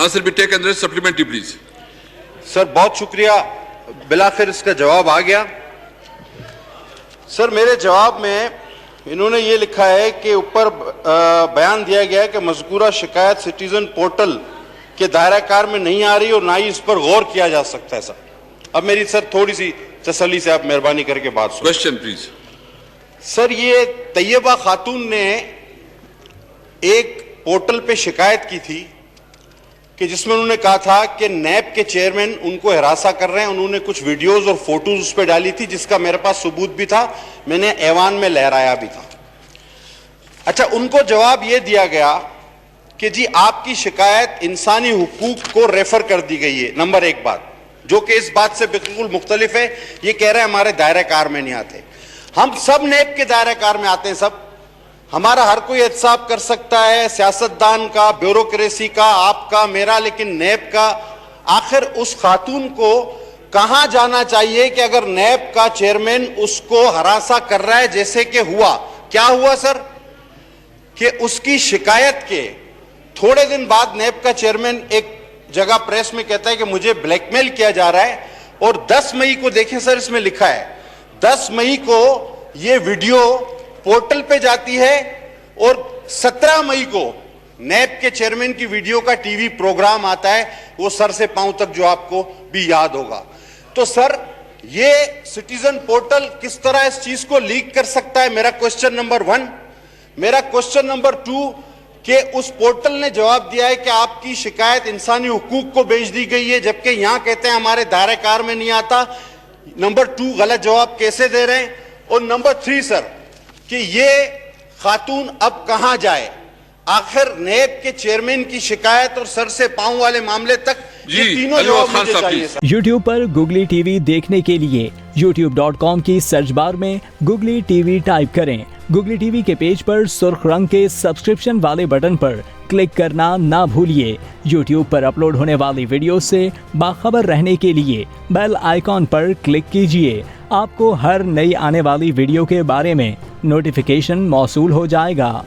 Answer be taken. There is supplementary, please. Sir बहुत शुक्रिया, बिलाखिर इसका जवाब आ गया। सर मेरे जवाब में इन्होंने ये लिखा है कि ऊपर बयान दिया गया है कि मज़कूरा शिकायत सिटीजन पोर्टल के दायरा कार में नहीं आ रही और ना ही इस पर गौर किया जा सकता है। सर अब मेरी सर थोड़ी सी तसल्ली से आप मेहरबानी करके बात सुनिए। Question, please. सर ये तैयबा खातून ने एक पोर्टल पे शिकायत की थी कि जिसमें उन्होंने कहा था कि नैब के चेयरमैन उनको हिरासा कर रहे हैं। उन्होंने कुछ वीडियोस और फोटोज उस पर डाली थी जिसका मेरे पास सबूत भी था, मैंने ऐवान में लहराया भी था। अच्छा, उनको जवाब यह दिया गया कि जी आपकी शिकायत इंसानी हुकूक को रेफर कर दी गई है। नंबर एक बात, जो कि इस बात से बिल्कुल मुख्तलिफ है। ये कह रहे हैं हमारे दायरा कार में नहीं आते। हम सब नैब के दायरा कार में आते हैं। सब हमारा हर कोई एहतसाब कर सकता है, सियासतदान का, ब्यूरोक्रेसी का, आपका, मेरा, लेकिन नैब का। आखिर उस खातून को कहां जाना चाहिए कि अगर नैब का चेयरमैन उसको हरासा कर रहा है, जैसे कि हुआ। क्या हुआ सर कि उसकी शिकायत के थोड़े दिन बाद नैब का चेयरमैन एक जगह प्रेस में कहता है कि मुझे ब्लैकमेल किया जा रहा है। और 10 मई को देखें सर, इसमें लिखा है 10 मई को यह वीडियो पोर्टल पे जाती है और 17 मई को नैब के चेयरमैन की वीडियो का टीवी प्रोग्राम आता है, वो सर से पांव तक, जो आपको भी याद होगा। तो सर ये सिटीजन पोर्टल किस तरह इस चीज को लीक कर सकता है, मेरा क्वेश्चन नंबर 1। मेरा क्वेश्चन नंबर 2 कि उस पोर्टल ने जवाब दिया है कि आपकी शिकायत इंसानी हुकूक को भेज दी गई है, जबकि यहां कहते हैं हमारे दायरे कार में नहीं आता। नंबर 2 गलत जवाब कैसे दे रहे हैं। और नंबर 3 सर कि ये खातून अब कहां जाए। आखिर नैब के चेयरमैन की शिकायत और सर से पांव वाले मामले तक, ये तीनों जवाब मुझे चाहिए सर। YouTube पर गुगली टीवी देखने के लिए youtube.com की सर्च बार में गुगली टीवी टाइप करें। गुगली टीवी के पेज पर सुर्ख रंग के सब्सक्रिप्शन वाले बटन पर क्लिक करना ना भूलिए। YouTube पर अपलोड होने वाली वीडियो से बाखबर रहने के लिए बेल आइकॉन पर क्लिक कीजिए। आपको हर नई आने वाली वीडियो के बारे में नोटिफिकेशन मौसूल हो जाएगा।